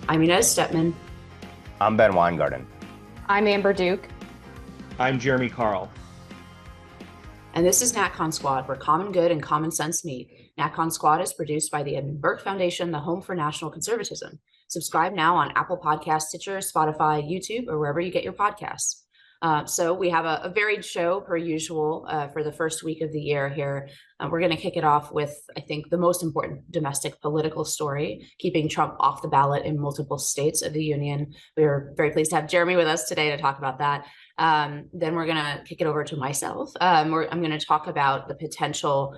I'm Inez Stepman. I'm Ben Weingarten. I'm Amber Duke. I'm Jeremy Carl. And this is NatCon Squad, where common good and common sense meet. NatCon Squad is produced by the Edmund Burke Foundation, the home for national conservatism. Subscribe now on Apple Podcasts, Stitcher, Spotify, YouTube, or wherever you get your podcasts. So we have a varied show per usual for the first week of the year here. We're going to kick it off with, I think, the most important domestic political story, keeping Trump off the ballot in multiple states of the union. We are very pleased to have Jeremy with us today to talk about that. Then we're going to kick it over to myself. I'm going to talk about the potential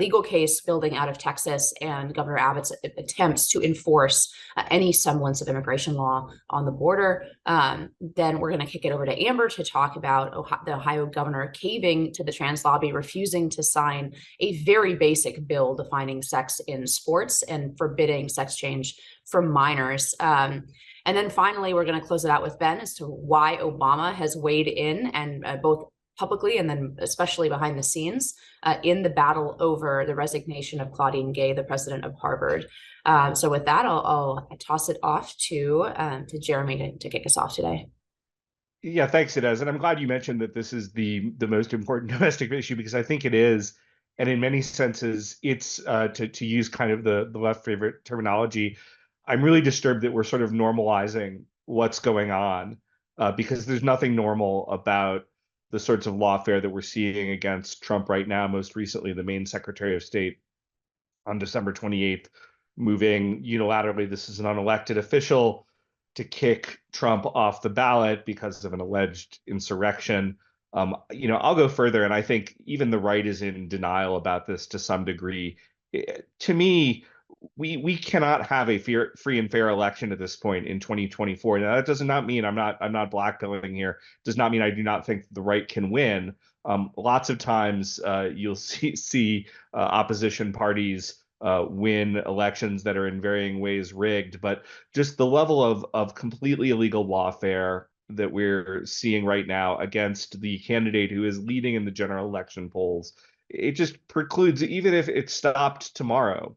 legal case building out of Texas and Governor Abbott's attempts to enforce any semblance of immigration law on the border. Then we're going to kick it over to Amber to talk about the Ohio governor caving to the trans lobby, refusing to sign a very basic bill defining sex in sports and forbidding sex change for minors. And then finally, we're going to close it out with Ben as to why Obama has weighed in and both publicly and then especially behind the scenes in the battle over the resignation of Claudine Gay, the president of Harvard. So with that, I'll toss it off to Jeremy to kick us off today. Yeah, thanks, Inez. And I'm glad you mentioned that this is the most important domestic issue, because I think it is. And in many senses, it's to use kind of the left favorite terminology. I'm really disturbed that we're sort of normalizing what's going on because there's nothing normal about the sorts of lawfare that we're seeing against Trump right now. Most recently, the Maine Secretary of State on December 28th, moving unilaterally. This is an unelected official to kick Trump off the ballot because of an alleged insurrection. I'll go further, and I think even the right is in denial about this to some degree. To me, we cannot have a free and fair election at this point in 2024. Now, that does not mean I'm not blackpilling here. It does not mean I do not think the right can win. Lots of times you'll see opposition parties win elections that are in varying ways rigged, but just the level of completely illegal lawfare that we're seeing right now against the candidate who is leading in the general election polls, it just precludes, even if it stopped tomorrow,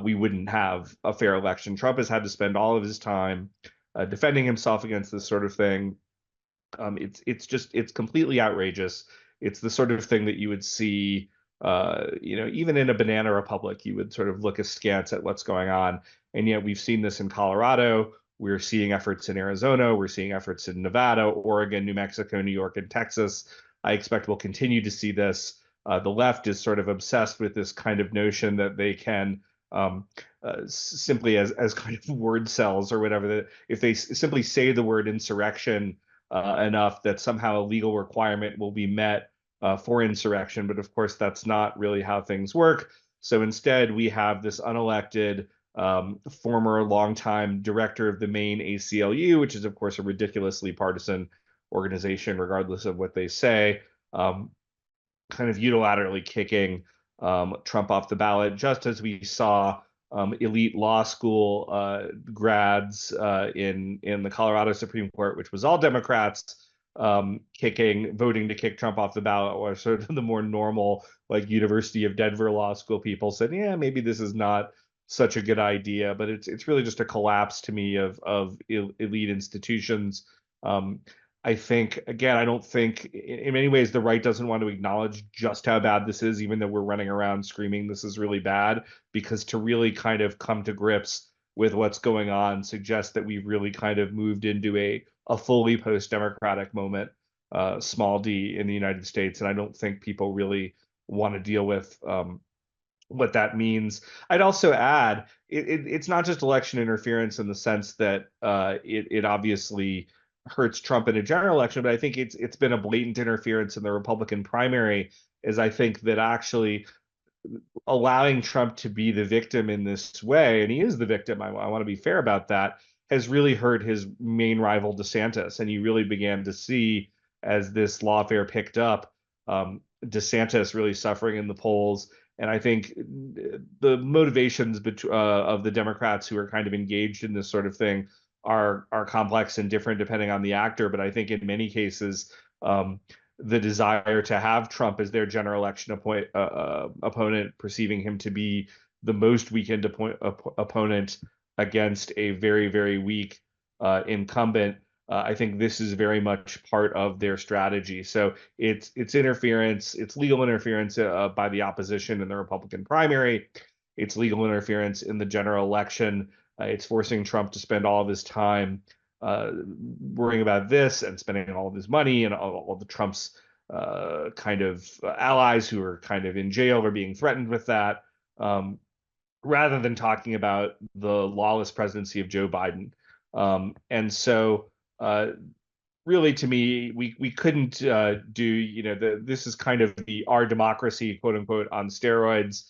we wouldn't have a fair election. Trump has had to spend all of his time defending himself against this sort of thing. It's completely outrageous. It's the sort of thing that you would see, even in a banana republic, you would sort of look askance at what's going on. And yet we've seen this in Colorado. We're seeing efforts in Arizona. We're seeing efforts in Nevada, Oregon, New Mexico, New York, and Texas. I expect we'll continue to see this. The left is sort of obsessed with this kind of notion that they can simply as kind of word cells or whatever, that if they simply say the word insurrection enough, that somehow a legal requirement will be met for insurrection. But of course, that's not really how things work. So instead, we have this unelected former longtime director of the Maine ACLU, which is, of course, a ridiculously partisan organization, regardless of what they say, kind of unilaterally kicking Trump off the ballot, just as we saw elite law school grads in the Colorado Supreme Court, which was all Democrats, voting to kick Trump off the ballot, or sort of the more normal, like University of Denver law school people said, yeah, maybe this is not such a good idea. But it's really just a collapse to me of elite institutions. I think, again, I don't think in many ways the right doesn't want to acknowledge just how bad this is, even though we're running around screaming this is really bad, because to really kind of come to grips with what's going on suggests that we've really kind of moved into a fully post-democratic moment, small d, in the United States. And I don't think people really want to deal with what that means. I'd also add, it's not just election interference in the sense that it obviously hurts Trump in a general election, but I think it's been a blatant interference in the Republican primary, as I think that actually allowing Trump to be the victim in this way, and he is the victim, I want to be fair about that, has really hurt his main rival DeSantis. And you really began to see, as this lawfare picked up, DeSantis really suffering in the polls. And I think the motivations of the Democrats who are kind of engaged in this sort of thing are complex and different depending on the actor. But I think in many cases, the desire to have Trump as their general election opponent, perceiving him to be the most weakened opponent against a very, very weak incumbent. I think this is very much part of their strategy. So it's interference, it's legal interference by the opposition in the Republican primary. It's legal interference in the general election. It's forcing Trump to spend all of his time worrying about this and spending all of his money, and all the Trump's kind of allies who are kind of in jail or being threatened with that, rather than talking about the lawless presidency of Joe Biden. And so really, to me, we couldn't do, this is kind of our democracy, quote unquote, on steroids.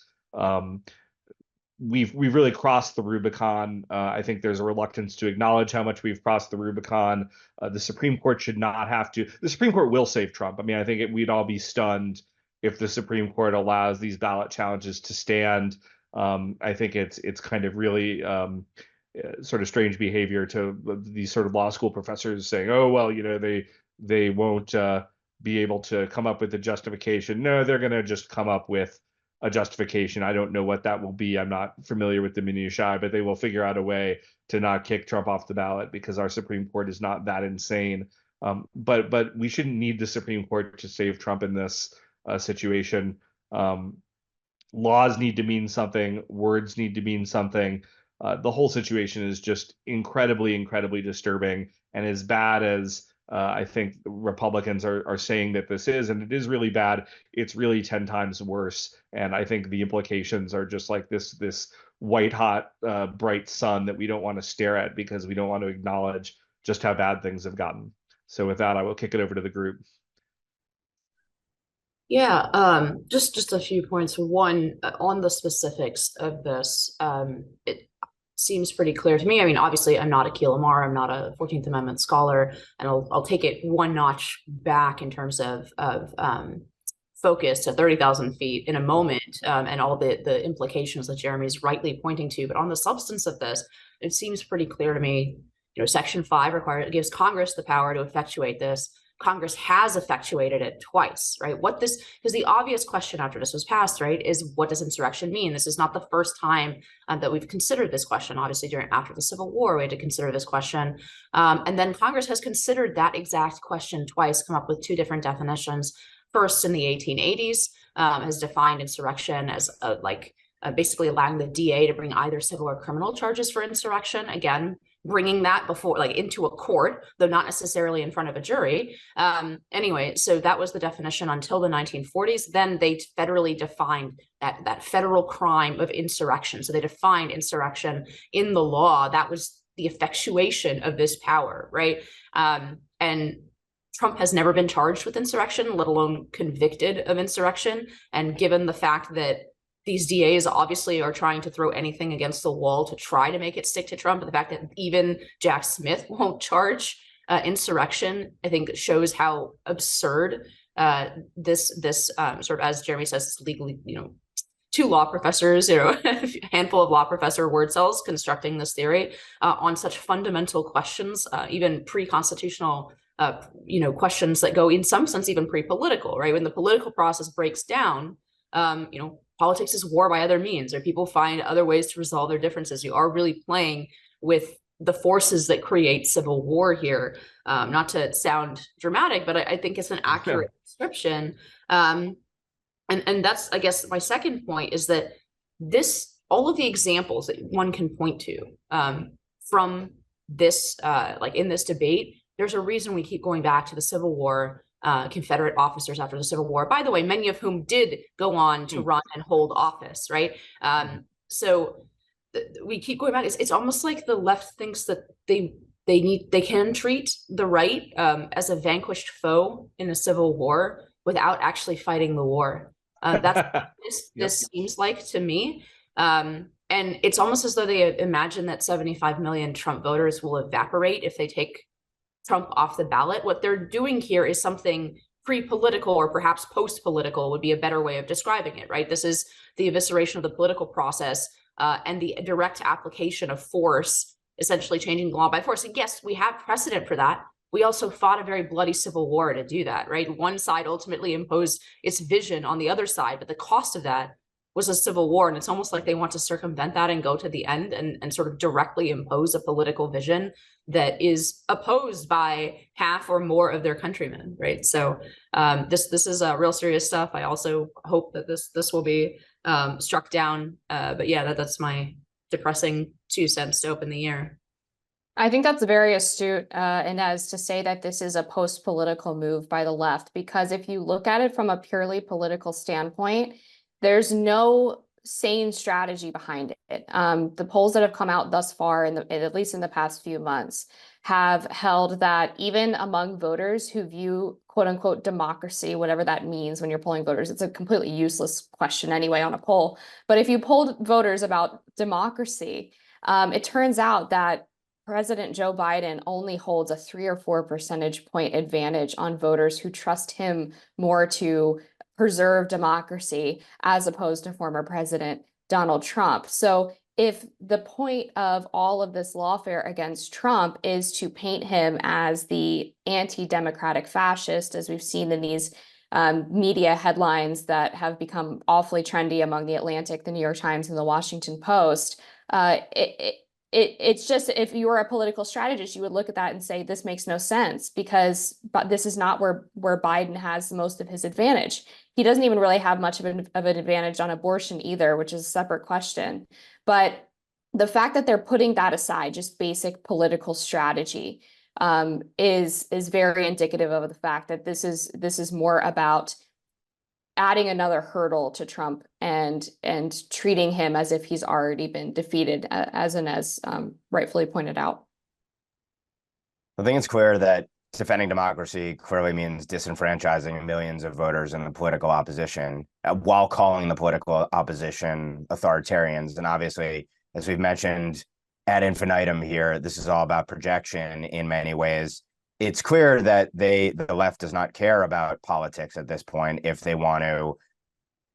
We've really crossed the Rubicon. I think there's a reluctance to acknowledge how much we've crossed the Rubicon. The Supreme Court should not have to. The Supreme Court will save Trump. I mean, I think we'd all be stunned if the Supreme Court allows these ballot challenges to stand. I think it's kind of really sort of strange behavior to these sort of law school professors saying, oh, well, they won't be able to come up with a justification. No, they're going to just come up with a justification. I don't know what that will be. I'm not familiar with the minutiae, but they will figure out a way to not kick Trump off the ballot because our Supreme Court is not that insane. But we shouldn't need the Supreme Court to save Trump in this situation. Laws need to mean something. Words need to mean something. The whole situation is just incredibly, incredibly disturbing, and as bad as I think Republicans are saying that this is, and it is really bad, it's really 10 times worse. And I think the implications are just like this white hot, bright sun that we don't want to stare at because we don't want to acknowledge just how bad things have gotten. So with that, I will kick it over to the group. Yeah, just a few points. One, on the specifics of this, it seems pretty clear to me. I mean, obviously, I'm not a Keel Amar, I'm not a 14th Amendment scholar, and I'll take it one notch back in terms of focus to 30,000 feet in a moment, and all the implications that Jeremy's rightly pointing to. But on the substance of this, it seems pretty clear to me. Section 5 gives Congress the power to effectuate this. Congress has effectuated it twice, right? Because the obvious question after this was passed, right, is what does insurrection mean? This is not the first time that we've considered this question. Obviously, after the Civil War, we had to consider this question. And then Congress has considered that exact question twice, come up with two different definitions. First, in the 1880s, has defined insurrection as basically allowing the DA to bring either civil or criminal charges for insurrection. Again, bringing that before, into a court, though not necessarily in front of a jury. Anyway, so that was the definition until the 1940s. Then they federally defined that federal crime of insurrection. So they defined insurrection in the law. That was the effectuation of this power, right? And Trump has never been charged with insurrection, let alone convicted of insurrection. And given the fact that these DAs obviously are trying to throw anything against the wall to try to make it stick to Trump, but the fact that even Jack Smith won't charge insurrection, I think shows how absurd this sort of, as Jeremy says, legally, two law professors, a handful of law professor word cells constructing this theory on such fundamental questions, even pre-constitutional questions that go in some sense even pre-political, right? When the political process breaks down, politics is war by other means, or people find other ways to resolve their differences. You are really playing with the forces that create civil war here. Not to sound dramatic, but I think it's an accurate description. And that's, I guess, my second point is that all of the examples that one can point to from this, in this debate, there's a reason we keep going back to the Civil War, Confederate officers after the Civil War, by the way, many of whom did go on to run and hold office, right? So we keep going back. It's almost like the left thinks that they can treat the right as a vanquished foe in a civil war without actually fighting the war. That's what this seems like to me. And it's almost as though they imagine that 75 million Trump voters will evaporate if they take Trump off the ballot. What they're doing here is something pre-political, or perhaps post-political would be a better way of describing it, right? This is the evisceration of the political process and the direct application of force, essentially changing the law by force. And yes, we have precedent for that. We also fought a very bloody civil war to do that, right? One side ultimately imposed its vision on the other side, but the cost of that was a civil war. And it's almost like they want to circumvent that and go to the end and sort of directly impose a political vision that is opposed by half or more of their countrymen, right? So this is real serious stuff. I also hope that this will be struck down. But yeah, that's my depressing 2 cents to open the year. I think that's very astute, Inez, to say that this is a post-political move by the left, because if you look at it from a purely political standpoint, there's no sane strategy behind it. The polls that have come out thus far, at least in the past few months, have held that even among voters who view quote unquote democracy, whatever that means when you're polling voters, it's a completely useless question anyway on a poll. But if you polled voters about democracy, it turns out that President Joe Biden only holds a 3 or 4 percentage point advantage on voters who trust him more to preserve democracy as opposed to former President Donald Trump. So if the point of all of this lawfare against Trump is to paint him as the anti-democratic fascist, as we've seen in these media headlines that have become awfully trendy among the Atlantic, the New York Times, and the Washington Post, it's just, if you were a political strategist, you would look at that and say, this makes no sense, because this is not where Biden has most of his advantage. He doesn't even really have much of an advantage on abortion either, which is a separate question. But the fact that they're putting that aside, just basic political strategy, is very indicative of the fact that this is more about adding another hurdle to Trump and treating him as if he's already been defeated, as Inez rightfully pointed out. I think it's clear that defending democracy clearly means disenfranchising millions of voters in the political opposition, while calling the political opposition authoritarians. And obviously, as we've mentioned ad infinitum here, this is all about projection in many ways. It's clear that the left does not care about politics at this point if they want to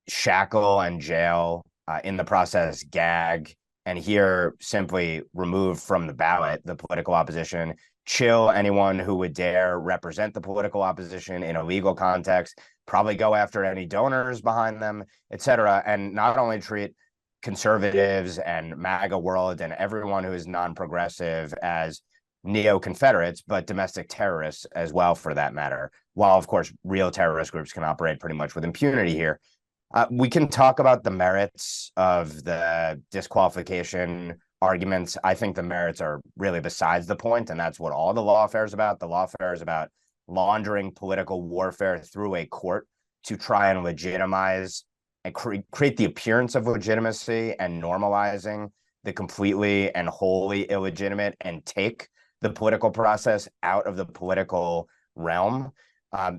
shackle and jail, in the process gag, and here simply remove from the ballot the political opposition, chill anyone who would dare represent the political opposition in a legal context, probably go after any donors behind them, etc., and not only treat conservatives and MAGA world and everyone who is non-progressive as neo-Confederates, but domestic terrorists as well, for that matter, while of course real terrorist groups can operate pretty much with impunity here. We can talk about the merits of the disqualification arguments. I think the merits are really besides the point, and that's what all the lawfare is about. The lawfare is about laundering political warfare through a court to try and legitimize and create the appearance of legitimacy, and normalizing the completely and wholly illegitimate, and take the political process out of the political realm.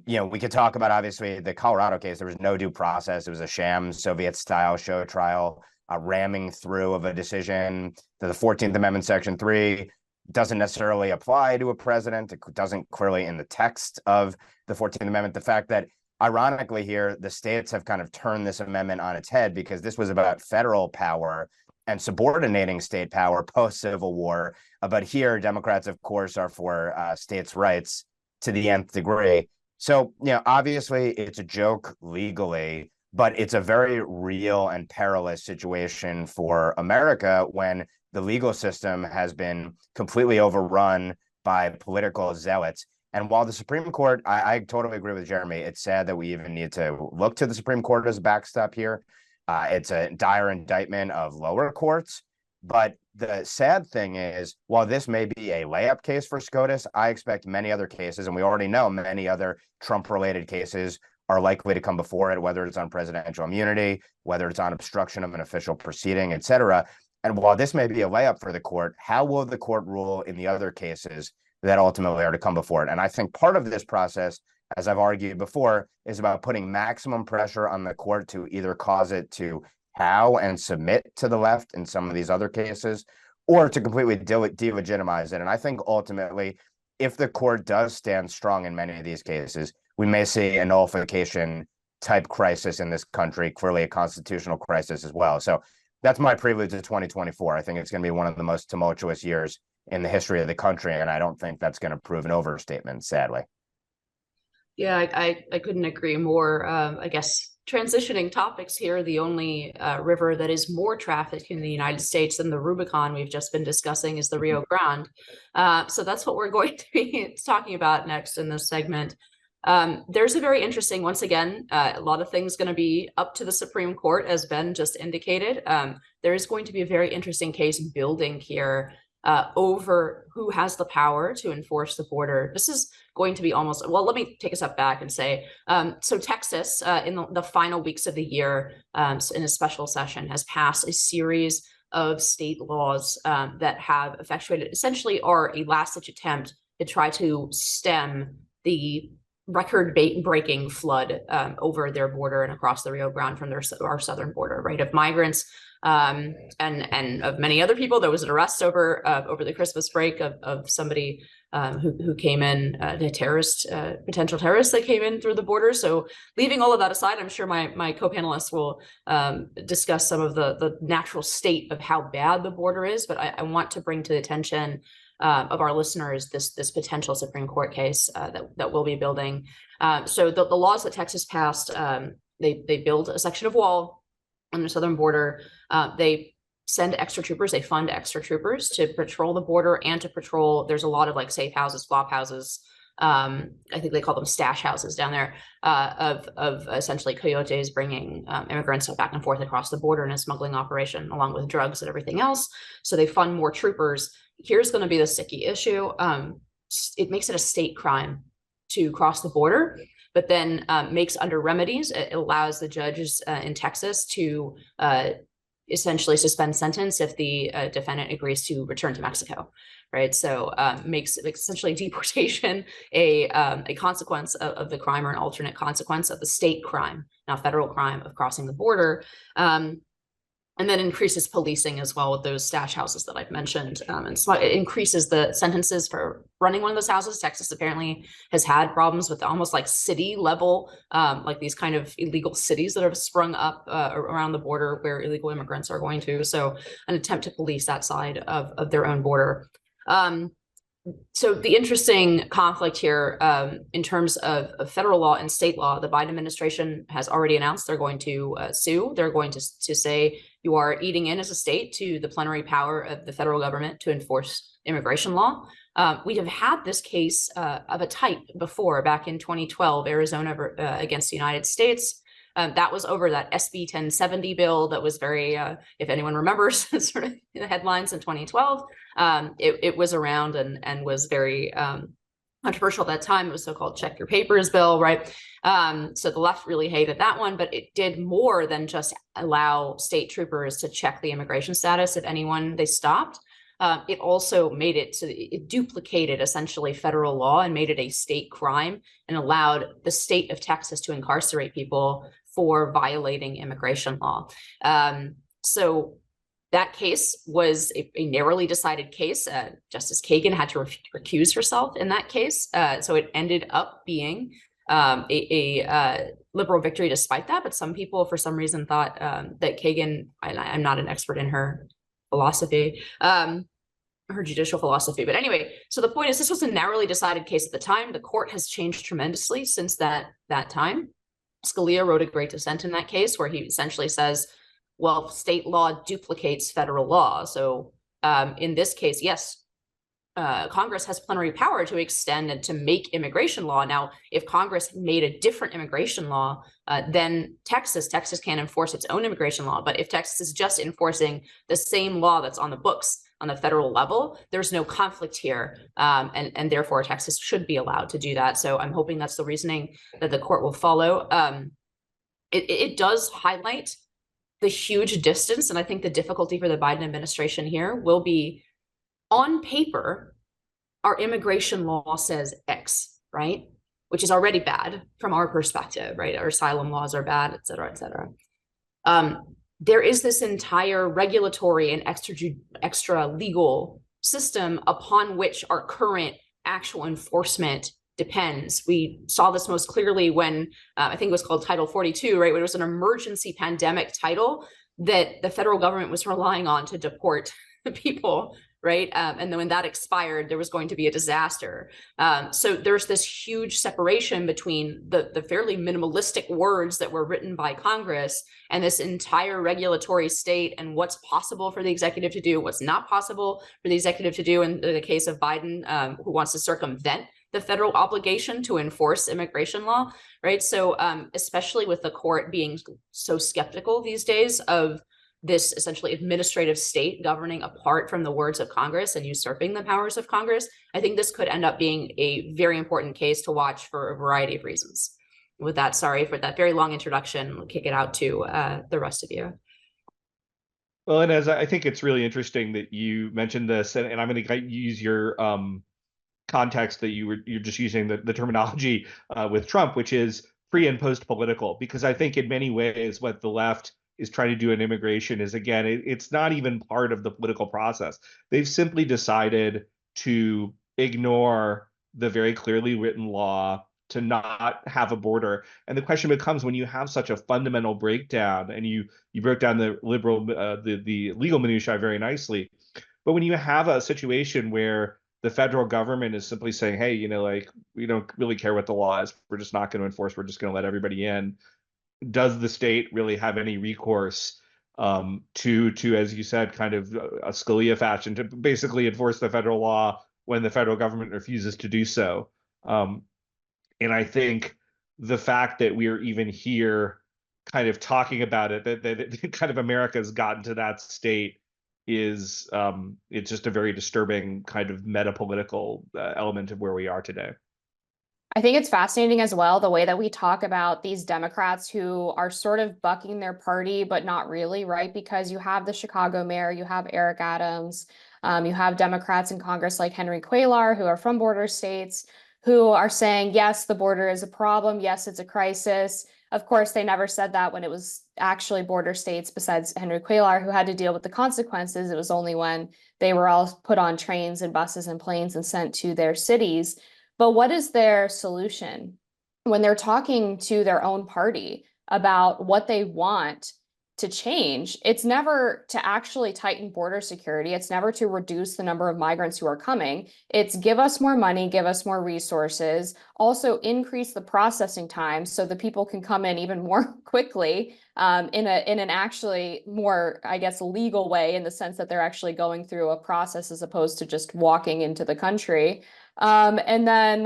We could talk about, obviously, the Colorado case. There was no due process. It was a sham Soviet-style show trial, ramming through of a decision that the 14th Amendment, Section 3, doesn't necessarily apply to a president. It doesn't clearly in the text of the 14th Amendment. The fact that, ironically here, the states have kind of turned this amendment on its head, because this was about federal power and subordinating state power post-Civil War. But here, Democrats, of course, are for states' rights to the nth degree. So, obviously, it's a joke legally, but it's a very real and perilous situation for America when the legal system has been completely overrun by political zealots. And while the Supreme Court, I totally agree with Jeremy, it's sad that we even need to look to the Supreme Court as a backstop here. It's a dire indictment of lower courts. But the sad thing is, while this may be a layup case for SCOTUS, I expect many other cases, and we already know many other Trump-related cases are likely to come before it, whether it's on presidential immunity, whether it's on obstruction of an official proceeding, et cetera. And while this may be a layup for the court, how will the court rule in the other cases that ultimately are to come before it? And I think part of this process, as I've argued before, is about putting maximum pressure on the court to either cause it to bow and submit to the left in some of these other cases, or to completely delegitimize it. And I think ultimately, if the court does stand strong in many of these cases, we may see a nullification type crisis in this country, clearly a constitutional crisis as well. So that's my prelude to 2024. I think it's going to be one of the most tumultuous years in the history of the country, and I don't think that's going to prove an overstatement, sadly. Yeah, I couldn't agree more. I guess transitioning topics here, the only river that is more trafficked in the United States than the Rubicon we've just been discussing is the Rio Grande. So that's what we're going to be talking about next in this segment. There's a very interesting, once again, a lot of things going to be up to the Supreme Court, as Ben just indicated. There is going to be a very interesting case building here over who has the power to enforce the border. This is going to be almost, well, let me take a step back and say, so Texas, in the final weeks of the year, in a special session, has passed a series of state laws that have effectuated, essentially are a last-ditch attempt to try to stem the record-breaking flood over their border and across the Rio Grande from our southern border, right, of migrants and of many other people. There was an arrest over the Christmas break of somebody who came in, a potential terrorist that came in through the border. So leaving all of that aside, I'm sure my co-panelists will discuss some of the natural state of how bad the border is, but I want to bring to the attention of our listeners this potential Supreme Court case that we'll be building. So the laws that Texas passed, they build a section of wall on the southern border. They send extra troopers, they fund extra troopers to patrol the border and to patrol. There's a lot of like safe houses, flop houses. I think they call them stash houses down there, of essentially coyotes bringing immigrants back and forth across the border in a smuggling operation, along with drugs and everything else. So they fund more troopers. Here's going to be the sticky issue. It makes it a state crime to cross the border, but then makes under remedies. It allows the judges in Texas to essentially suspend sentence if the defendant agrees to return to Mexico, right? So makes essentially deportation a consequence of the crime, or an alternate consequence of the state crime, now federal crime, of crossing the border. And then increases policing as well with those stash houses that I've mentioned. And so it increases the sentences for running one of those houses. Texas apparently has had problems with almost like city level, like these kind of illegal cities that have sprung up around the border where illegal immigrants are going to. So an attempt to police that side of their own border. So the interesting conflict here in terms of federal law and state law, the Biden administration has already announced they're going to sue. They're going to say you are eating in as a state to the plenary power of the federal government to enforce immigration law. We have had this case of a type before, back in 2012, Arizona against the United States. That was over that SB 1070 bill that was very, if anyone remembers, sort of the headlines in 2012. It was around and was very controversial at that time. It was so-called check your papers bill, right? So the left really hated that one, but it did more than just allow state troopers to check the immigration status of anyone they stopped. It also made it so it duplicated essentially federal law and made it a state crime and allowed the state of Texas to incarcerate people for violating immigration law. So that case was a narrowly decided case. Justice Kagan had to recuse herself in that case. So it ended up being a liberal victory despite that. But some people, for some reason, thought that Kagan, I'm not an expert in her philosophy, her judicial philosophy. But anyway, so the point is, this was a narrowly decided case at the time. The court has changed tremendously since that time. Scalia wrote a great dissent in that case where he essentially says, well, state law duplicates federal law. So in this case, yes, Congress has plenary power to extend and to make immigration law. Now, if Congress made a different immigration law, then Texas can't enforce its own immigration law. But if Texas is just enforcing the same law that's on the books on the federal level, there's no conflict here. And therefore, Texas should be allowed to do that. So I'm hoping that's the reasoning that the court will follow. It does highlight the huge distance. And I think the difficulty for the Biden administration here will be, on paper, our immigration law says X, right? Which is already bad from our perspective, right? Our asylum laws are bad, et cetera, et cetera. There is this entire regulatory and extra legal system upon which our current actual enforcement depends. We saw this most clearly when I think it was called Title 42, right? When it was an emergency pandemic title that the federal government was relying on to deport people right? And then when that expired, there was going to be a disaster. So there's this huge separation between the fairly minimalistic words that were written by Congress and this entire regulatory state and what's possible for the executive to do, what's not possible for the executive to do in the case of Biden, who wants to circumvent the federal obligation to enforce immigration law, right? So especially with the court being so skeptical these days of this essentially administrative state governing apart from the words of Congress and usurping the powers of Congress, I think this could end up being a very important case to watch for a variety of reasons. With that, sorry for that very long introduction. We'll kick it out to the rest of you. Well, Inez, I think it's really interesting that you mentioned this, and I'm going to use your context that you're just using the terminology with Trump, which is pre and post political, because I think in many ways what the left is trying to do in immigration is, again, it's not even part of the political process. They've simply decided to ignore the very clearly written law, to not have a border. And the question becomes, when you have such a fundamental breakdown, and you broke down the legal minutiae very nicely, but when you have a situation where the federal government is simply saying, hey, you know, like, we don't really care what the law is, we're just not going to enforce, we're just going to let everybody in, does the state really have any recourse to, as you said, kind of a Scalia fashion, to basically enforce the federal law when the federal government refuses to do so? And I think the fact that we are even here kind of talking about it, that kind of America's gotten to that state, is it's just a very disturbing kind of meta-political element of where we are today. I think it's fascinating as well, the way that we talk about these Democrats who are sort of bucking their party, but not really, right? Because you have the Chicago mayor, you have Eric Adams, you have Democrats in Congress like Henry Cuellar, who are from border states, who are saying, yes, the border is a problem. Yes, it's a crisis. Of course, they never said that when it was actually border states, besides Henry Cuellar, who had to deal with the consequences. It was only when they were all put on trains and buses and planes and sent to their cities. But what is their solution when they're talking to their own party about what they want to change? It's never to actually tighten border security. It's never to reduce the number of migrants who are coming. It's give us more money, give us more resources, also increase the processing time so the people can come in even more quickly in an actually more, I guess, legal way, in the sense that they're actually going through a process as opposed to just walking into the country. And then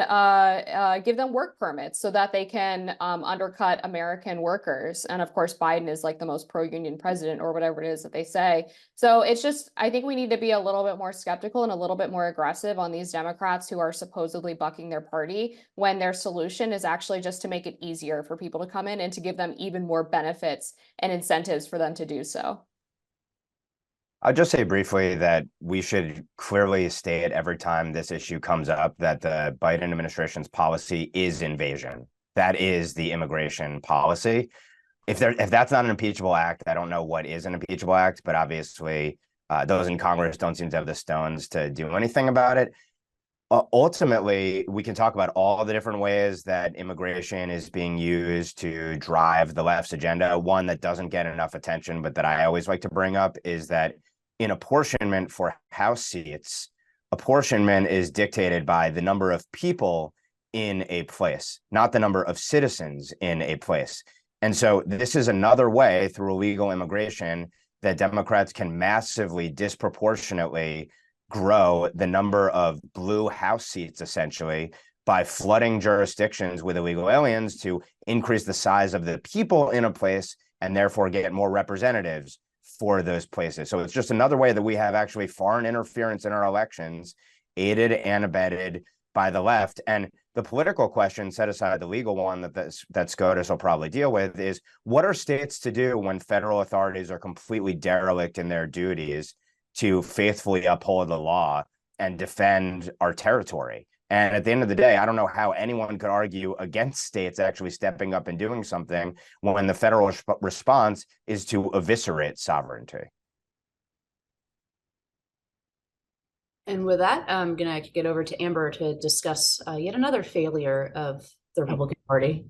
give them work permits so that they can undercut American workers. And of course, Biden is like the most pro-union president, or whatever it is that they say. So it's just, I think we need to be a little bit more skeptical and a little bit more aggressive on these Democrats who are supposedly bucking their party, when their solution is actually just to make it easier for people to come in and to give them even more benefits and incentives for them to do so. I'll just say briefly that we should clearly state every time this issue comes up that the Biden administration's policy is invasion. That is the immigration policy. If that's not an impeachable act, I don't know what is an impeachable act, but obviously those in Congress don't seem to have the stones to do anything about it. Ultimately, we can talk about all the different ways that immigration is being used to drive the left's agenda. One that doesn't get enough attention, but that I always like to bring up, is that in apportionment for House seats, apportionment is dictated by the number of people in a place, not the number of citizens in a place. And so this is another way through illegal immigration that Democrats can massively, disproportionately grow the number of blue House seats, essentially, by flooding jurisdictions with illegal aliens to increase the size of the people in a place and therefore get more representatives for those places. So it's just another way that we have actually foreign interference in our elections, aided and abetted by the left. And the political question, set aside the legal one that SCOTUS will probably deal with, is what are states to do when federal authorities are completely derelict in their duties to faithfully uphold the law and defend our territory? And at the end of the day, I don't know how anyone could argue against states actually stepping up and doing something when the federal response is to eviscerate sovereignty. And with that, I'm going to kick it over to Amber to discuss yet another failure of the Republican Party.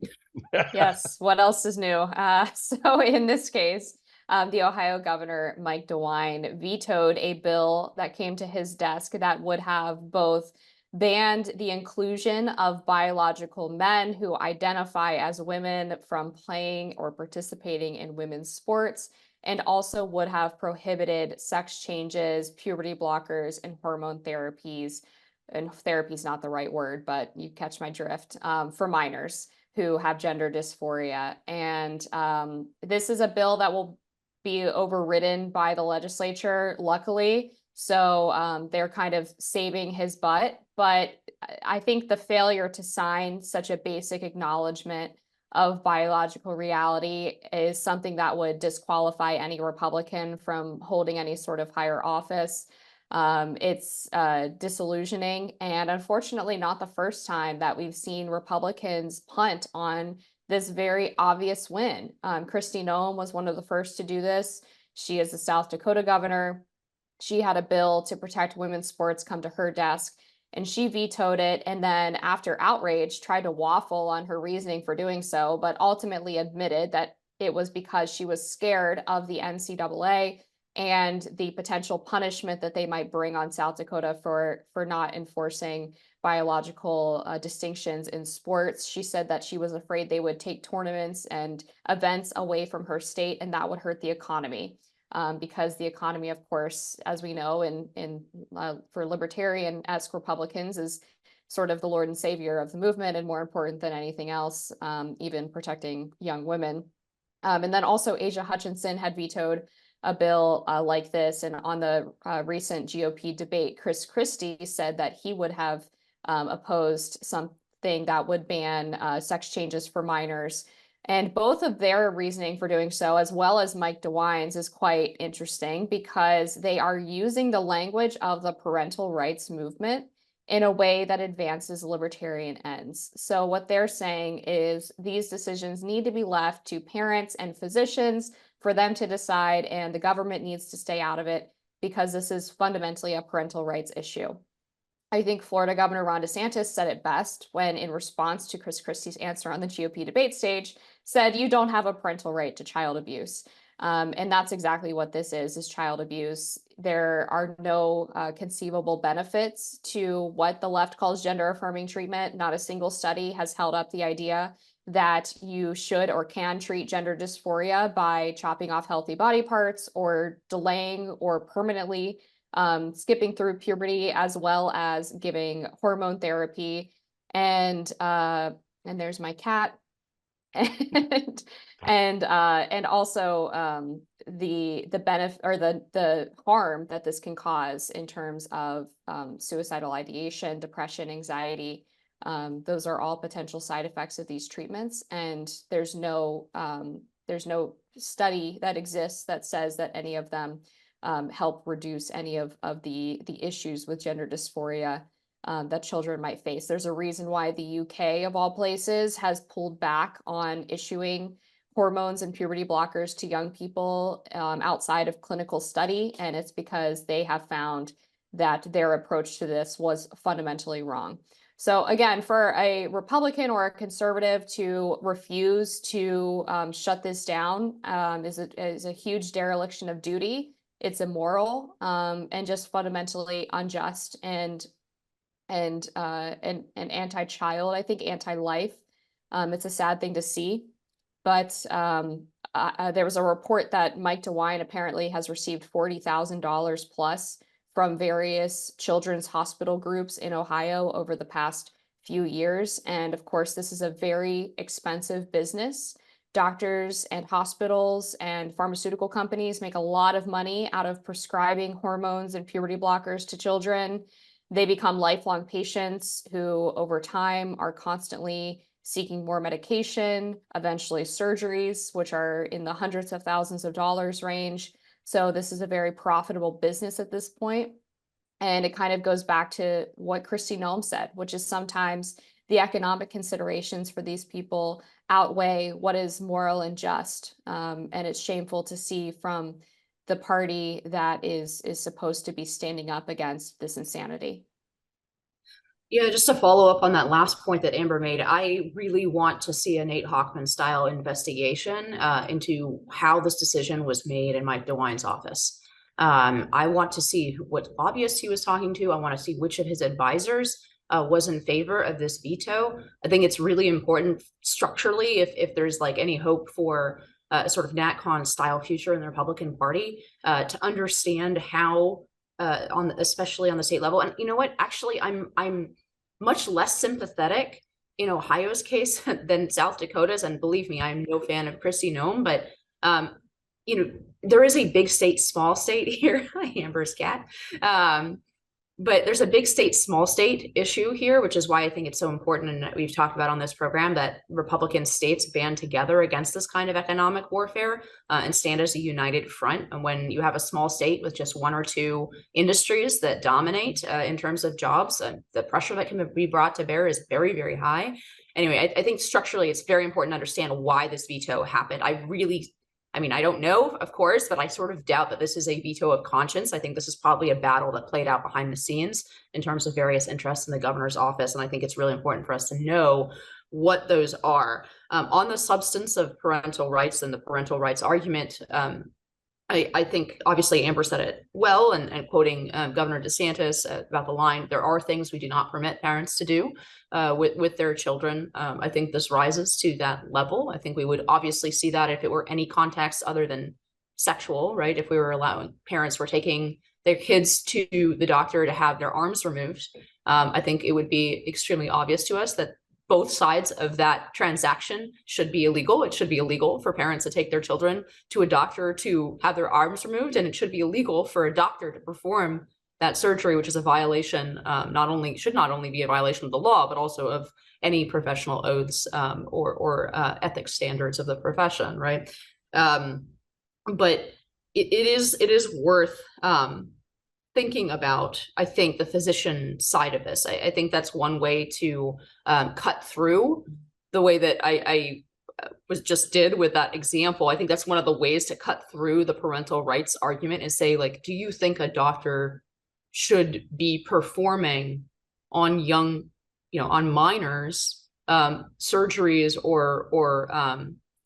Yes, what else is new? So in this case, the Ohio governor, Mike DeWine, vetoed a bill that came to his desk that would have both banned the inclusion of biological men who identify as women from playing or participating in women's sports, and also would have prohibited sex changes, puberty blockers, and hormone therapies. And therapy is not the right word, but you catch my drift, for minors who have gender dysphoria. And this is a bill that will be overridden by the legislature, luckily. So they're kind of saving his butt. But I think the failure to sign such a basic acknowledgement of biological reality is something that would disqualify any Republican from holding any sort of higher office. It's disillusioning, and unfortunately not the first time that we've seen Republicans punt on this very obvious win. Kristi Noem was one of the first to do this. She is the South Dakota governor. She had a bill to protect women's sports come to her desk, and she vetoed it. And then after outrage, tried to waffle on her reasoning for doing so, but ultimately admitted that it was because she was scared of the NCAA and the potential punishment that they might bring on South Dakota for not enforcing biological distinctions in sports. She said that she was afraid they would take tournaments and events away from her state, and that would hurt the economy. Because the economy, of course, as we know, for libertarian-esque Republicans, is sort of the Lord and Savior of the movement, and more important than anything else, even protecting young women. And then also Asia Hutchinson had vetoed a bill like this. And on the recent GOP debate, Chris Christie said that he would have opposed something that would ban sex changes for minors. And both of their reasoning for doing so, as well as Mike DeWine's, is quite interesting because they are using the language of the parental rights movement in a way that advances libertarian ends. So what they're saying is these decisions need to be left to parents and physicians for them to decide, and the government needs to stay out of it because this is fundamentally a parental rights issue. I think Florida Governor Ron DeSantis said it best when, in response to Chris Christie's answer on the GOP debate stage, said, "You don't have a parental right to child abuse." And that's exactly what this is child abuse. There are no conceivable benefits to what the left calls gender affirming treatment. Not a single study has held up the idea that you should or can treat gender dysphoria by chopping off healthy body parts or delaying or permanently skipping through puberty, as well as giving hormone therapy. And there's my cat. and also the benefit or the harm that this can cause in terms of suicidal ideation, depression, anxiety. Those are all potential side effects of these treatments, and there's no study that exists that says that any of them help reduce any of the issues with gender dysphoria that children might face. There's a reason why the UK, of all places, has pulled back on issuing hormones and puberty blockers to young people outside of clinical study, and it's because they have found that their approach to this was fundamentally wrong. So again, for a Republican or a conservative to refuse to shut this down is a huge dereliction of duty. It's immoral and just fundamentally unjust and anti-child, I think anti-life. It's a sad thing to see, but there was a report that Mike DeWine apparently has received $40,000 plus from various children's hospital groups in Ohio over the past few years. And of course, this is a very expensive business. Doctors and hospitals and pharmaceutical companies make a lot of money out of prescribing hormones and puberty blockers to children. They become lifelong patients who over time are constantly seeking more medication, eventually surgeries, which are in the hundreds of thousands of dollars range. So this is a very profitable business at this point. And it kind of goes back to what Kristi Noem said, which is sometimes the economic considerations for these people outweigh what is moral and just. And it's shameful to see from the party that is supposed to be standing up against this insanity. Yeah, just to follow up on that last point that Amber made, I really want to see a Nate Hochman style investigation into how this decision was made in Mike DeWine's office. I want to see what lobbyists he was talking to. I want to see which of his advisors was in favor of this veto. I think it's really important structurally, if there's like any hope for a sort of NatCon style future in the Republican Party, to understand how especially on the state level. And you know what? Actually, I'm much less sympathetic in Ohio's case than South Dakota's. And believe me, I'm no fan of Kristi Noem, but there is a big state, small state here. Amber's cat. But there's a big state, small state issue here, which is why I think it's so important, and we've talked about on this program, that Republican states band together against this kind of economic warfare and stand as a united front. And when you have a small state with just one or two industries that dominate in terms of jobs, the pressure that can be brought to bear is very, very high. Anyway, I think structurally it's very important to understand why this veto happened. I don't know, of course, but I sort of doubt that this is a veto of conscience. I think this is probably a battle that played out behind the scenes in terms of various interests in the governor's office. And I think it's really important for us to know what those are. On the substance of parental rights and the parental rights argument, I think obviously Amber said it well, and quoting Governor DeSantis about the line, there are things we do not permit parents to do with their children. I think this rises to that level. I think we would obviously see that if it were any context other than sexual, right? If we were allowing parents were taking their kids to the doctor to have their arms removed, I think it would be extremely obvious to us that both sides of that transaction should be illegal. It should be illegal for parents to take their children to a doctor to have their arms removed, and it should be illegal for a doctor to perform that surgery, which is a violation, should not only be a violation of the law, but also of any professional oaths or ethics standards of the profession, right? But it is worth thinking about, I think, the physician side of this. I think that's one way to cut through the way that I did with that example. I think that's one of the ways to cut through the parental rights argument, is say, like, do you think a doctor should be performing on on minors, surgeries or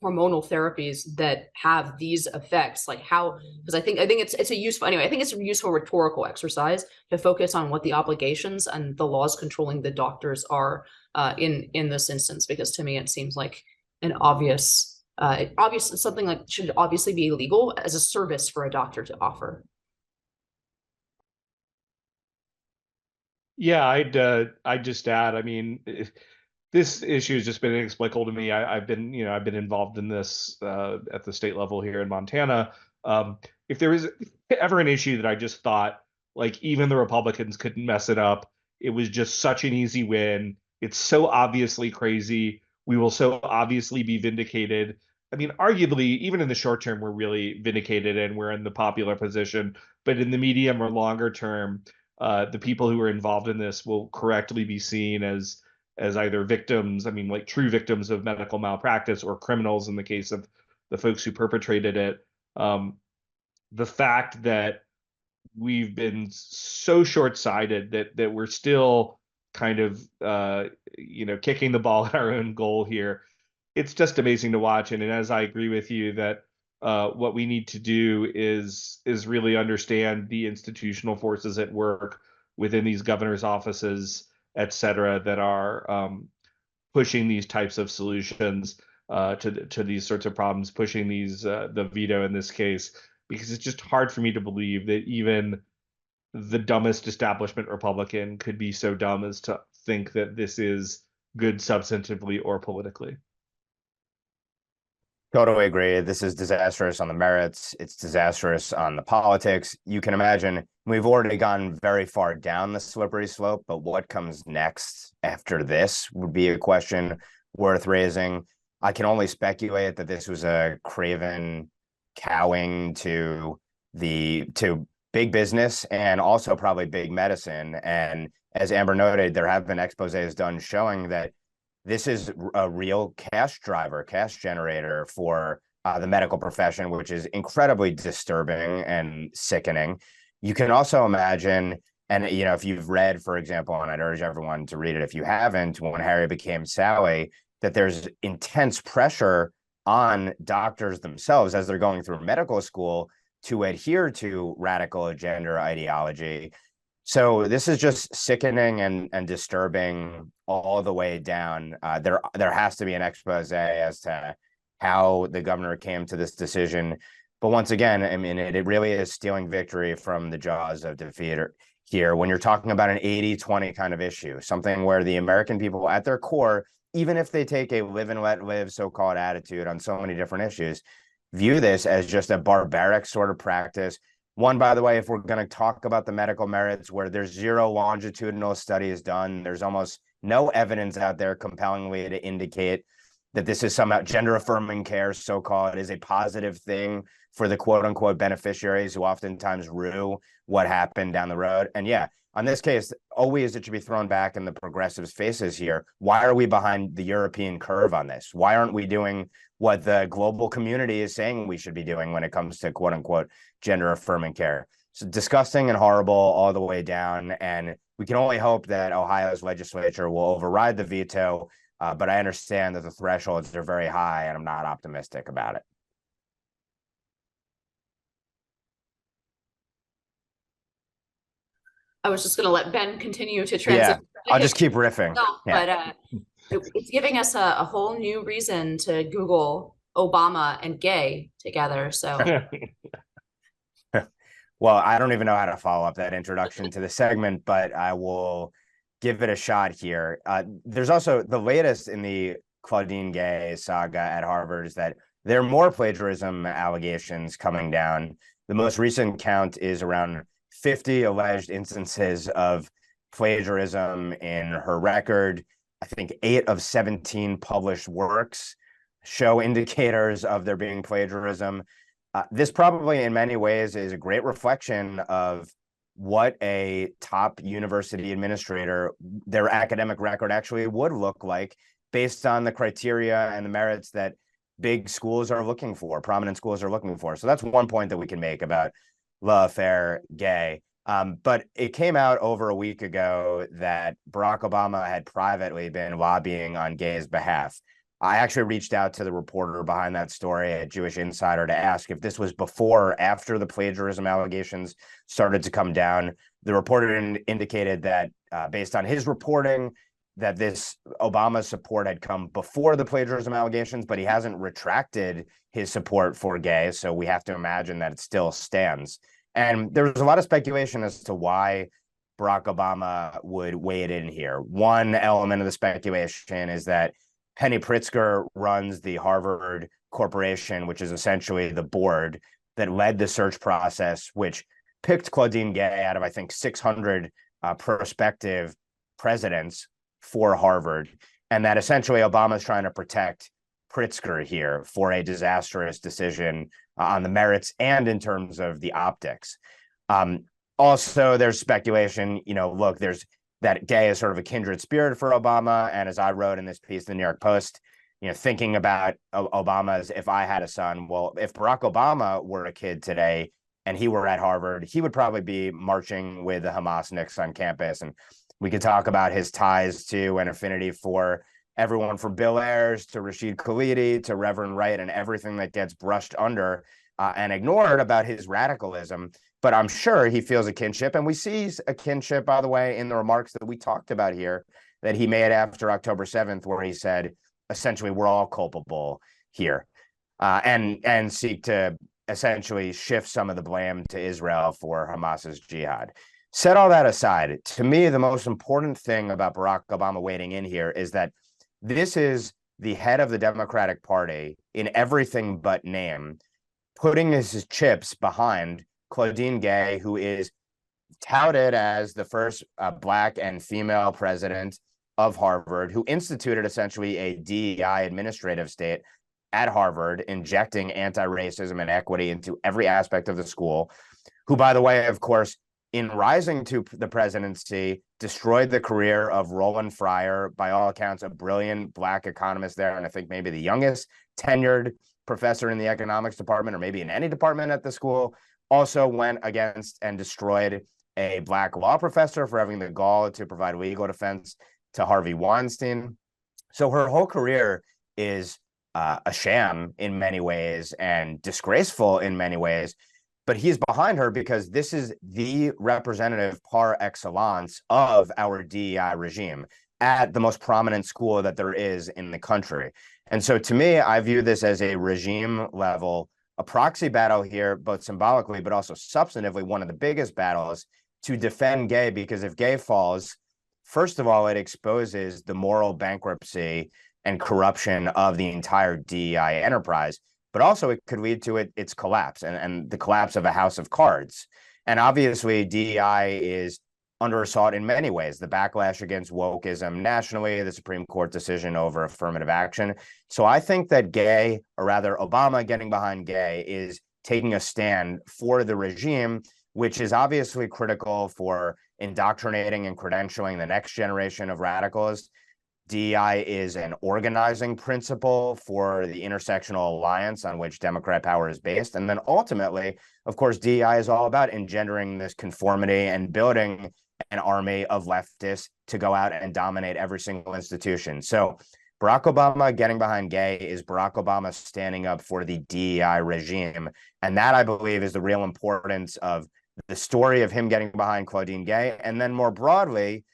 hormonal therapies that have these effects? Like, how? Because I think it's a useful, anyway, I think it's a useful rhetorical exercise to focus on what the obligations and the laws controlling the doctors are in this instance, because to me it seems like an obvious something like should obviously be illegal as a service for a doctor to offer. Yeah, I'd just add, I mean, this issue has just been inexplicable to me. I've been involved in this at the state level here in Montana. If there was ever an issue that I just thought, like, even the Republicans couldn't mess it up, it was just such an easy win. It's so obviously crazy. We will so obviously be vindicated. I mean, arguably, even in the short term, we're really vindicated and we're in the popular position. But in the medium or longer term, the people who are involved in this will correctly be seen as either victims, I mean, like true victims of medical malpractice, or criminals in the case of the folks who perpetrated it. The fact that we've been so short-sighted that we're still kind of kicking the ball at our own goal here, it's just amazing to watch. And as I agree with you that what we need to do is really understand the institutional forces at work within these governors' offices, et cetera, that are pushing these types of solutions to these sorts of problems, pushing these the veto in this case, because it's just hard for me to believe that even the dumbest establishment Republican could be so dumb as to think that this is good substantively or politically. Totally agree. This is disastrous on the merits. It's disastrous on the politics. You can imagine we've already gone very far down the slippery slope, but what comes next after this would be a question worth raising. I can only speculate that this was a craven cowing to big business and also probably big medicine. And as Amber noted, there have been exposés done showing that this is a real cash generator for the medical profession, which is incredibly disturbing and sickening. You can also imagine And, if you've read, for example, and I'd urge everyone to read it if you haven't, When Harry Became Sally, that there's intense pressure on doctors themselves as they're going through medical school to adhere to radical gender ideology. So this is just sickening and disturbing all the way down. There has to be an expose as to how the governor came to this decision. But once again, I mean, it really is stealing victory from the jaws of defeat here when you're talking about an 80-20 kind of issue, something where the American people at their core, even if they take a live and let live so-called attitude on so many different issues, view this as just a barbaric sort of practice. One, by the way, if we're going to talk about the medical merits where there's zero longitudinal studies done, there's almost no evidence out there compellingly to indicate that this is somehow gender affirming care, so-called, is a positive thing for the quote unquote beneficiaries who oftentimes rue what happened down the road. And yeah, on this case, always it should be thrown back in the progressives' faces here. Why are we behind the European curve on this? Why aren't we doing what the global community is saying we should be doing when it comes to quote unquote gender affirming care? So disgusting and horrible all the way down. And we can only hope that Ohio's legislature will override the veto. But I understand that the thresholds are very high, and I'm not optimistic about it. I was just going to let Ben continue to transition. Yeah, I'll just keep riffing. No, yeah. But it's giving us a whole new reason to Google Obama and gay together. So, well, I don't even know how to follow up that introduction to the segment, but I will give it a shot here. There's also the latest in the Claudine Gay saga at Harvard is that there are more plagiarism allegations coming down. The most recent count is around 50 alleged instances of plagiarism in her record. I think 8 of 17 published works show indicators of there being plagiarism. This probably in many ways is a great reflection of what a top university administrator, their academic record actually would look like based on the criteria and the merits that big schools are looking for, prominent schools are looking for. So that's one point that we can make about l'affaire Gay. But it came out over a week ago that Barack Obama had privately been lobbying on Gay's behalf. I actually reached out to the reporter behind that story at Jewish Insider to ask if this was before or after the plagiarism allegations started to come down. The reporter indicated that based on his reporting, that this Obama support had come before the plagiarism allegations, but he hasn't retracted his support for Gay. So we have to imagine that it still stands. And there was a lot of speculation as to why Barack Obama would wade in here. One element of the speculation is that Penny Pritzker runs the Harvard Corporation, which is essentially the board that led the search process, which picked Claudine Gay out of, I think, 600 prospective presidents for Harvard, and that essentially Obama's trying to protect Pritzker here for a disastrous decision on the merits and in terms of the optics. Also, there's speculation, look, there's that Gay is sort of a kindred spirit for Obama. And as I wrote in this piece in the New York Post, thinking about Obama's, if I had a son, well, if Barack Obama were a kid today and he were at Harvard, he would probably be marching with the Hamasniks on campus. And we could talk about his ties to and affinity for everyone from Bill Ayers to Rashid Khalidi to Reverend Wright and everything that gets brushed under and ignored about his radicalism. But I'm sure he feels a kinship. And we see a kinship, by the way, in the remarks that we talked about here that he made after October 7th, where he said, essentially, we're all culpable here and seek to essentially shift some of the blame to Israel for Hamas's jihad. Set all that aside, to me, the most important thing about Barack Obama wading in here is that this is the head of the Democratic Party in everything but name, putting his chips behind Claudine Gay, who is touted as the first Black and female president of Harvard, who instituted essentially a DEI administrative state at Harvard, injecting anti-racism and equity into every aspect of the school, who, by the way, of course, in rising to the presidency, destroyed the career of Roland Fryer, by all accounts, a brilliant Black economist there, and I think maybe the youngest tenured professor in the economics department, or maybe in any department at the school. Also went against and destroyed a black law professor for having the gall to provide legal defense to Harvey Weinstein. So her whole career is a sham in many ways and disgraceful in many ways. But he's behind her because this is the representative par excellence of our DEI regime at the most prominent school that there is in the country. And so to me, I view this as a regime level, a proxy battle here, both symbolically, but also substantively, one of the biggest battles to defend Gay, because if Gay falls, first of all, it exposes the moral bankruptcy and corruption of the entire DEI enterprise, but also it could lead to its collapse and the collapse of a house of cards. And obviously, DEI is under assault in many ways. The backlash against wokeism nationally, the Supreme Court decision over affirmative action. So I think that Gay, or rather Obama getting behind Gay, is taking a stand for the regime, which is obviously critical for indoctrinating and credentialing the next generation of radicals. DEI is an organizing principle for the intersectional alliance on which Democrat power is based. And then ultimately, of course, DEI is all about engendering this conformity and building an army of leftists to go out and dominate every single institution. So Barack Obama getting behind Gay is Barack Obama standing up for the DEI regime. And that, I believe, is the real importance of the story of him getting behind Claudine Gay. And then more broadly,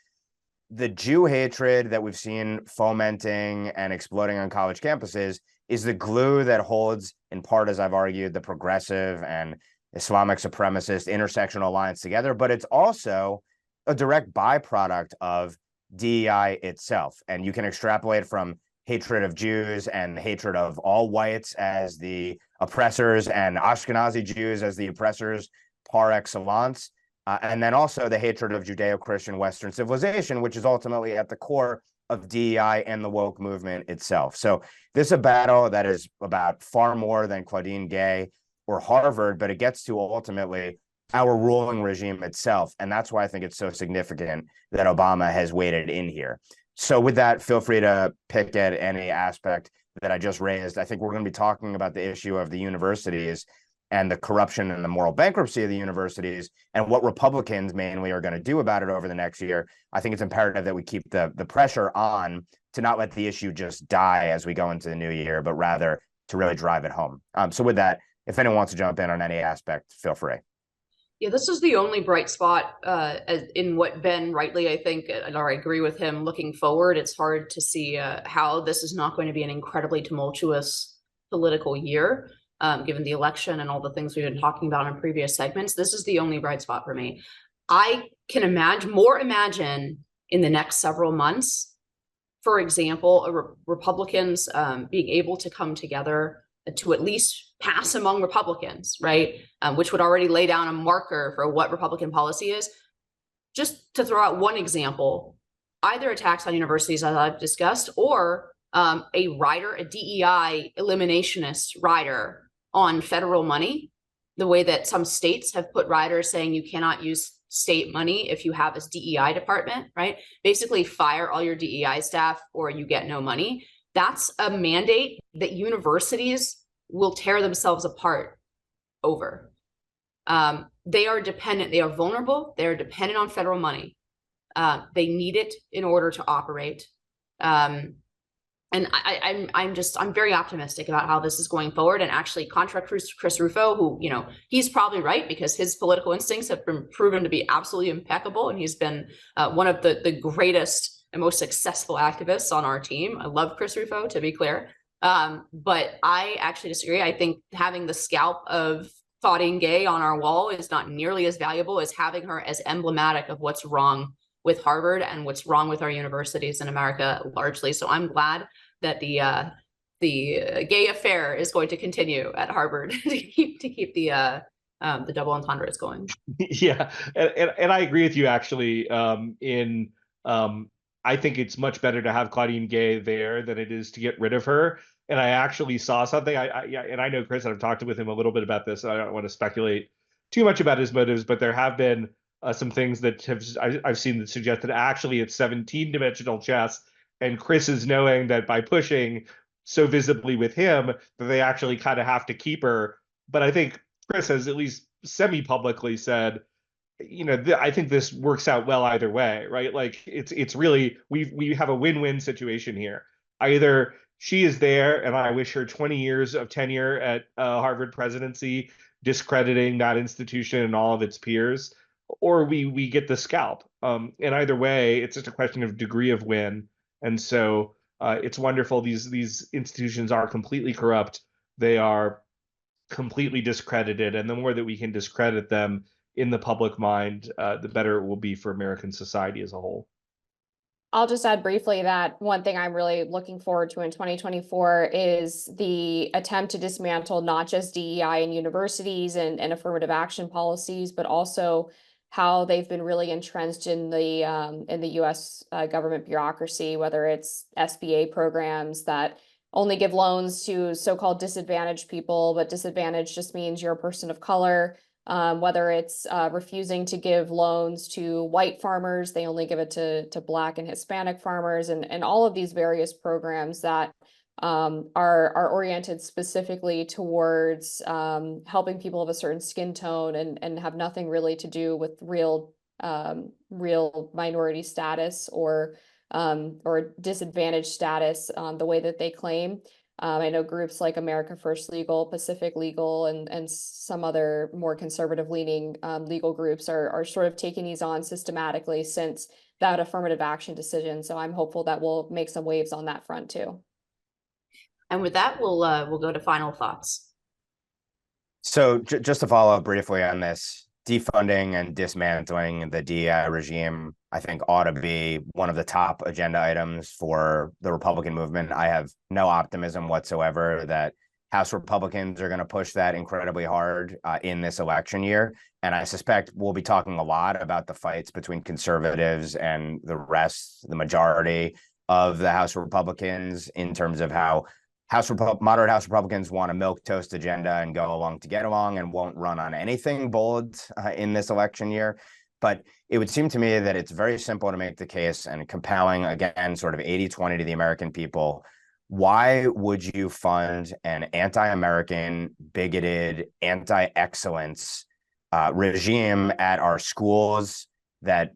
the Jew hatred that we've seen fomenting and exploding on college campuses is the glue that holds, in part, as I've argued, the progressive and Islamic supremacist intersectional alliance together. But it's also a direct byproduct of DEI itself. And you can extrapolate from hatred of Jews and hatred of all whites as the oppressors and Ashkenazi Jews as the oppressors par excellence. And then also the hatred of Judeo-Christian Western civilization, which is ultimately at the core of DEI and the woke movement itself. So this is a battle that is about far more than Claudine Gay or Harvard, but it gets to ultimately our ruling regime itself. And that's why I think it's so significant that Obama has waded in here. So with that, feel free to pick at any aspect that I just raised. I think we're going to be talking about the issue of the universities and the corruption and the moral bankruptcy of the universities and what Republicans mainly are going to do about it over the next year. I think it's imperative that we keep the pressure on to not let the issue just die as we go into the new year, but rather to really drive it home. So with that, if anyone wants to jump in on any aspect, feel free. Yeah, this is the only bright spot in what Ben rightly, I think, and I agree with him, looking forward. It's hard to see how this is not going to be an incredibly tumultuous political year, given the election and all the things we've been talking about in previous segments. This is the only bright spot for me. I can imagine in the next several months, for example, Republicans being able to come together to at least pass among Republicans, right? Which would already lay down a marker for what Republican policy is. Just to throw out one example, either attacks on universities, as I've discussed, or a rider, a DEI eliminationist rider on federal money, the way that some states have put riders saying you cannot use state money if you have a DEI department, right? Basically fire all your DEI staff or you get no money. That's a mandate that universities will tear themselves apart over. They are dependent, they are vulnerable, they are dependent on federal money. They need it in order to operate. And I'm very optimistic about how this is going forward. And actually, contra Chris Rufo, who, he's probably right because his political instincts have been proven to be absolutely impeccable. And he's been one of the greatest and most successful activists on our team. I love Chris Rufo, to be clear. But I actually disagree. I think having the scalp of Claudine Gay on our wall is not nearly as valuable as having her as emblematic of what's wrong with Harvard and what's wrong with our universities in America largely. So I'm glad that the gay affair is going to continue at Harvard to keep the double entendres going. Yeah, and I agree with you actually. I think it's much better to have Claudine Gay there than it is to get rid of her. And I actually saw something. I know Chris, and I've talked with him a little bit about this. I don't want to speculate too much about his motives, but there have been some things that I've seen that suggest that actually it's 17-dimensional chess. And Chris is knowing that by pushing so visibly with him that they actually kind of have to keep her. But I think Chris has at least semi-publicly said, I think this works out well either way, right? Like it's really we have a win-win situation here. Either she is there, and I wish her 20 years of tenure at Harvard presidency, discrediting that institution and all of its peers, or we get the scalp. And either way, it's just a question of degree of win. And so it's wonderful. These institutions are completely corrupt. They are completely discredited, and the more that we can discredit them in the public mind, the better it will be for American society as a whole. I'll just add briefly that one thing I'm really looking forward to in 2024 is the attempt to dismantle not just DEI in universities and affirmative action policies, but also how they've been really entrenched in the U.S. Government bureaucracy, whether it's SBA programs that only give loans to so-called disadvantaged people, but disadvantaged just means you're a person of color. Whether it's refusing to give loans to white farmers, they only give it to Black and Hispanic farmers, and all of these various programs that are oriented specifically towards helping people of a certain skin tone and have nothing really to do with real minority status or disadvantaged status the way that they claim. I know groups like America First Legal, Pacific Legal, and some other more conservative leaning legal groups are sort of taking these on systematically since that affirmative action decision. So I'm hopeful that we'll make some waves on that front too. And with that, we'll go to final thoughts. So just to follow up briefly on this, defunding and dismantling the DEI regime, I think ought to be one of the top agenda items for the Republican movement. I have no optimism whatsoever that House Republicans are going to push that incredibly hard in this election year. And I suspect we'll be talking a lot about the fights between conservatives and the rest, the majority of the House Republicans, in terms of how moderate House Republicans want a milquetoast agenda and go along to get along and won't run on anything bold in this election year. But it would seem to me that it's very simple to make the case and compelling, again, sort of 80-20 to the American people. Why would you fund an anti-American, bigoted, anti-excellence regime at our schools that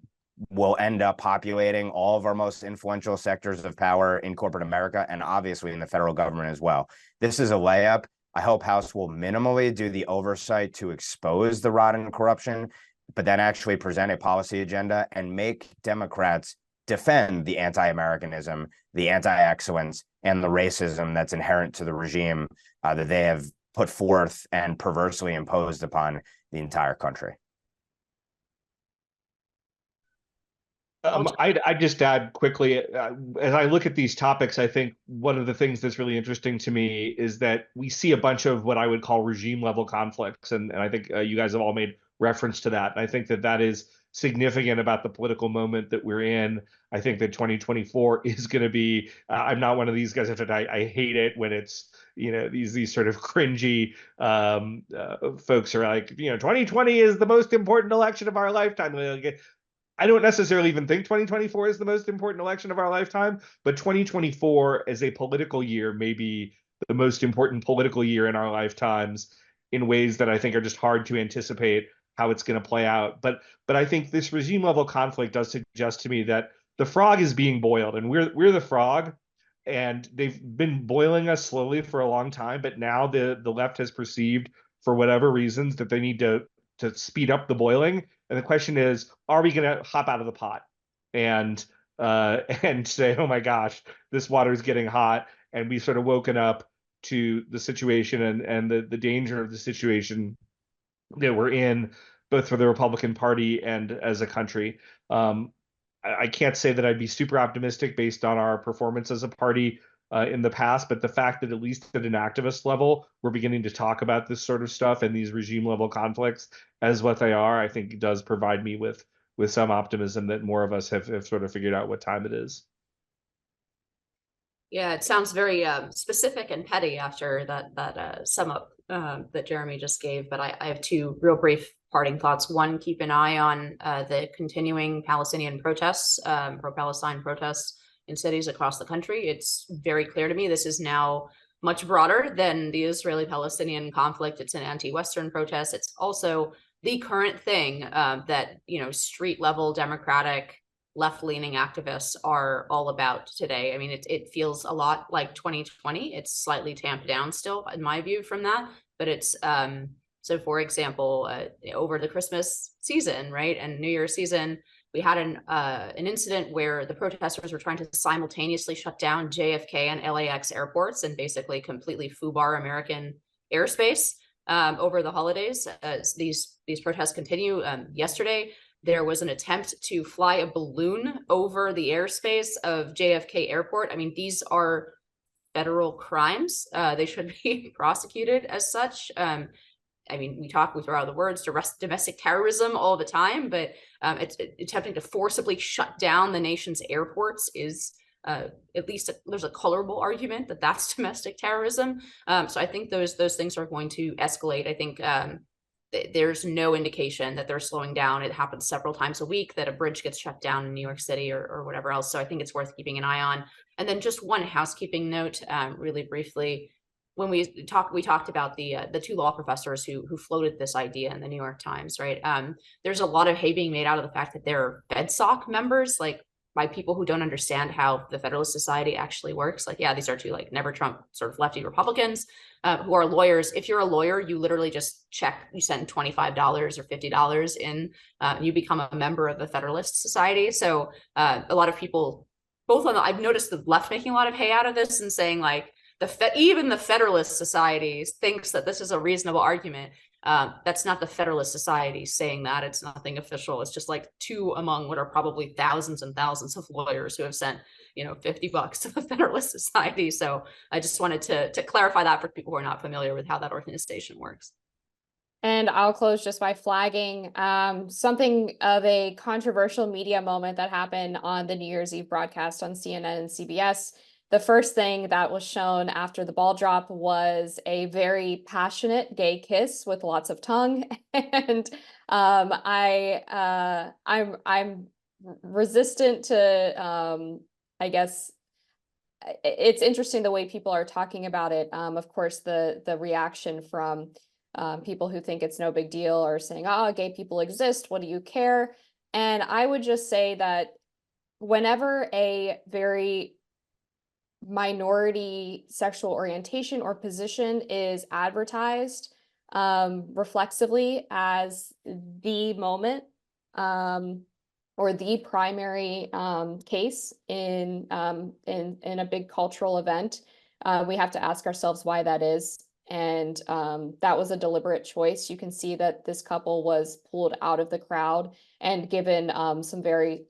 will end up populating all of our most influential sectors of power in corporate America and obviously in the federal government as well? This is a layup. I hope House will minimally do the oversight to expose the rotten corruption, but then actually present a policy agenda and make Democrats defend the anti-Americanism, the anti-excellence, and the racism that's inherent to the regime that they have put forth and perversely imposed upon the entire country. I'd just add quickly, as I look at these topics, I think one of the things that's really interesting to me is that we see a bunch of what I would call regime level conflicts. And I think you guys have all made reference to that. And I think that is significant about the political moment that we're in. I think that 2024 is going to be, I'm not one of these guys that I hate it when it's, these sort of cringy folks are like, 2020 is the most important election of our lifetime. I don't necessarily even think 2024 is the most important election of our lifetime, but 2024 as a political year may be the most important political year in our lifetimes in ways that I think are just hard to anticipate how it's going to play out. But I think this regime level conflict does suggest to me that the frog is being boiled, and we're the frog, and they've been boiling us slowly for a long time. But now the left has perceived, for whatever reasons, that they need to speed up the boiling. And the question is, are we going to hop out of the pot and say, oh my gosh, this water is getting hot, and we've sort of woken up to the situation and the danger of the situation that we're in, both for the Republican Party and as a country. I can't say that I'd be super optimistic based on our performance as a party in the past, but the fact that at least at an activist level, we're beginning to talk about this sort of stuff and these regime level conflicts as what they are, I think does provide me with some optimism that more of us have sort of figured out what time it is. Yeah, it sounds very specific and petty after that sum up that Jeremy just gave, but I have two real brief parting thoughts. One, keep an eye on the continuing Palestinian protests, pro-Palestine protests in cities across the country. It's very clear to me this is now much broader than the Israeli-Palestinian conflict. It's an anti-Western protest. It's also the current thing that, street level Democratic left-leaning activists are all about today. I mean, it feels a lot like 2020. It's slightly tamped down still, in my view, from that. But it's so, for example, over the Christmas season, right, and New Year's season, we had an incident where the protesters were trying to simultaneously shut down JFK and LAX airports and basically completely FUBAR American airspace over the holidays. As these protests continue, yesterday there was an attempt to fly a balloon over the airspace of JFK Airport. I mean, these are federal crimes. They should be prosecuted as such. I mean, we throw out the words domestic terrorism all the time, but it's attempting to forcibly shut down the nation's airports is at least there's a colorable argument that that's domestic terrorism. So I think those things are going to escalate. I think there's no indication that they're slowing down. It happens several times a week that a bridge gets shut down in New York City or whatever else. So I think it's worth keeping an eye on. And then just one housekeeping note, really briefly. When we talked about the two law professors who floated this idea in the New York Times, right? There's a lot of hay being made out of the fact that they're FedSoc members, like by people who don't understand how the Federalist Society actually works. Like, yeah, these are two like never Trump sort of lefty Republicans who are lawyers. If you're a lawyer, you literally just you send $25 or $50 in, you become a member of the Federalist Society. So a lot of people, I've noticed the left making a lot of hay out of this and saying like, even the Federalist Society thinks that this is a reasonable argument. That's not the Federalist Society saying that. It's nothing official. It's just like two among what are probably thousands and thousands of lawyers who have sent, $50 to the Federalist Society. So I just wanted to clarify that for people who are not familiar with how that organization works. And I'll close just by flagging something of a controversial media moment that happened on the New Year's Eve broadcast on CNN and CBS. The first thing that was shown after the ball drop was a very passionate gay kiss with lots of tongue, and I'm resistant to I guess it's interesting the way people are talking about it. Of course, the reaction from people who think it's no big deal or saying, "Oh, gay people exist. What do you care?" And I would just say that whenever a very minority sexual orientation or position is advertised reflexively as the moment or the primary case in a big cultural event, we have to ask ourselves why that is. And that was a deliberate choice. You can see that this couple was pulled out of the crowd and given some very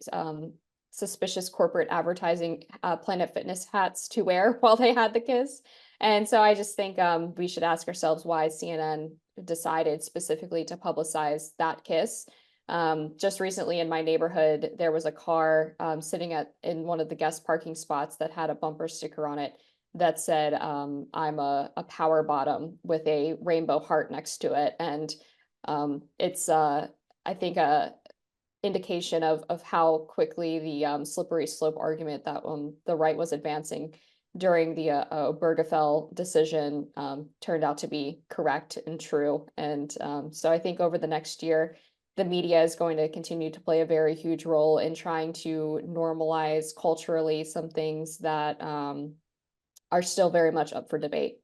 suspicious corporate advertising Planet Fitness hats to wear while they had the kiss. And so I just think we should ask ourselves why CNN decided specifically to publicize that kiss. Just recently in my neighborhood, there was a car sitting in one of the guest parking spots that had a bumper sticker on it that said, I'm a power bottom with a rainbow heart next to it. And it's, I think, a indication of how quickly the slippery slope argument that the right was advancing during the Obergefell decision turned out to be correct and true. And so I think over the next year, the media is going to continue to play a very huge role in trying to normalize culturally some things that are still very much up for debate.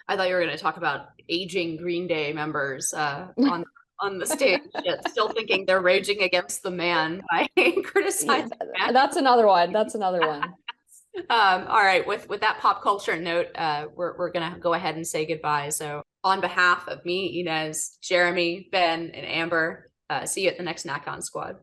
I thought you were going to talk about aging Green Day members on the stage, yet still thinking they're raging against the man by criticizing. Yeah, that's another one. That's another one. All right, with that pop culture note, we're gonna go ahead and say goodbye. So on behalf of me, Inez, Jeremy, Ben, and Amber, see you at the next NatCon Squad.